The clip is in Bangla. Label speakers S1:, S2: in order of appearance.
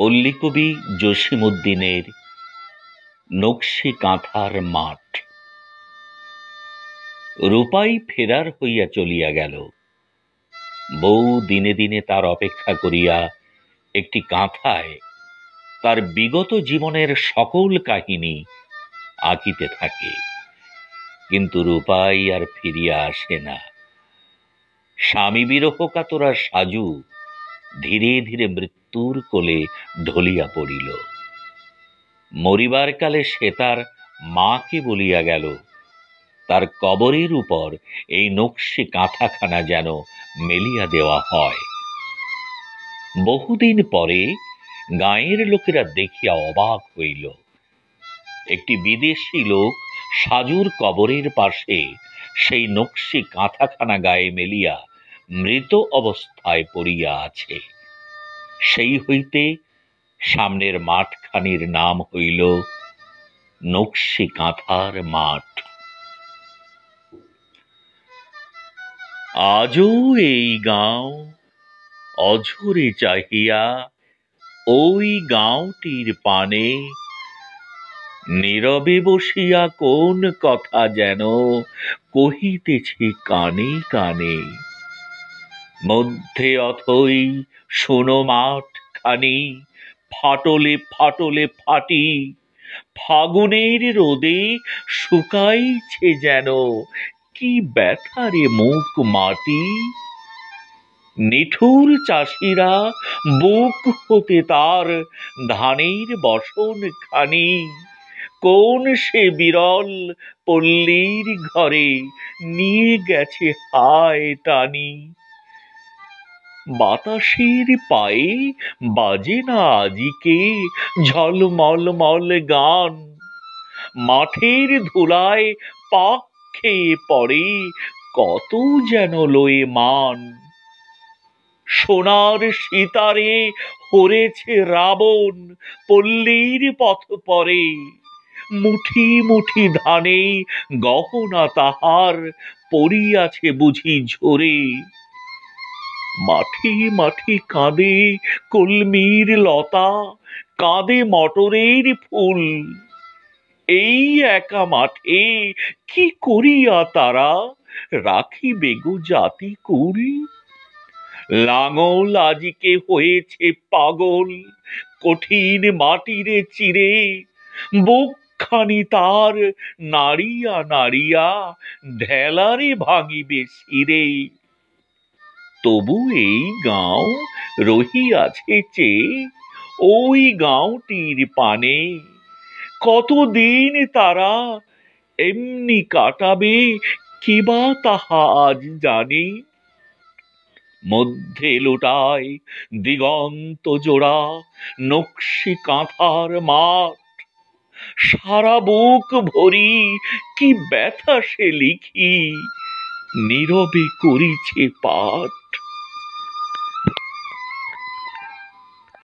S1: পল্লীকবি জসীমউদ্দীনের নকশি কাঁথার মাঠ। রূপাই ফেরার হইয়া চলিয়া গেল। বউ দিনে দিনে তার অপেক্ষা করিয়া একটি কাঁথায় তার বিগত জীবনের সকল কাহিনী আঁকিতে থাকে, কিন্তু রূপাই আর ফিরিয়া আসে না। স্বামী বিরহ কাতরা সাজু ধীরে ধীরে মৃত্যুর কোলে ঢলিয়া পড়িল। মরিবার কালে সে তার মাকে বলিয়া গেল, তার কবরের উপর এই নকশি কাঁথাখানা যেন মেলিয়া দেওয়া হয়। বহুদিন পরে গাঁয়ের লোকেরা দেখিয়া অবাক হইল। একটি বিদেশি লোক সাজুর কবরের পাশে সেই নকশি কাঁথাখানা গায়ে মেলিয়া মৃত অবস্থায় পড়িয়া আছে। সেই হইতে সামনের মাঠখানির নাম হইল নকশি কাঁথার মাঠ। আজও এই গাঁও অঝরে চাহিয়া ওই গাঁওটির পানে নীরবে বসিয়া কোন কথা যেন কহিতেছি কানে কানে। মধ্যে অথই শোনো মাঠ খানি ফাটলে ফাটলে ফাটি, ফাগুনের রোদে শুকাইছে যেন কি ব্যথারে মুখ মাটি। নিঠুর চাষিরা বুক হতে তার ধানের বসন খানি, কোন সে বিরল পল্লীর ঘরে নিয়ে গেছে হায় টানি। বাতাসের পায়ে বাজে না আজিকে ঝলমলমল গান, মাঠের ধুলায় পাক খেয়ে পড়ে কত যেন লয়ে মান। সোনার সিতারে হরেছে রাবণ পল্লীর পথ পরে, মুঠি মুঠি ধানে গহনা তাহার পড়িয়াছে বুঝি ঝরে। মাঠে মাঠে কাঁদে কলমির লতা, কাঁদে মটরের ফুল। এই একা মাঠে কি করিয়া তারা রাখিবে গো জাতি কুল। লাঙল আজিকে হয়েছে পাগল কঠিন মাটিরে চিরে, বুকখানি তার নাড়িয়া নাড়িয়া ঢেলারে ভাঙিবে শিরে। তবু এই গাঁও রহিয়াছে চেয়ে ওই গাঁওটির পানে, কতদিন তারা এমনি কাটাবে কে বা তাহা আজ জানে। মধ্যে লোটায় দিগন্ত জোড়া নকশি কাঁথার মাঠ, সারা বুক ভরি কি ব্যথা সে লিখি নীরবে করিছে পাঠ।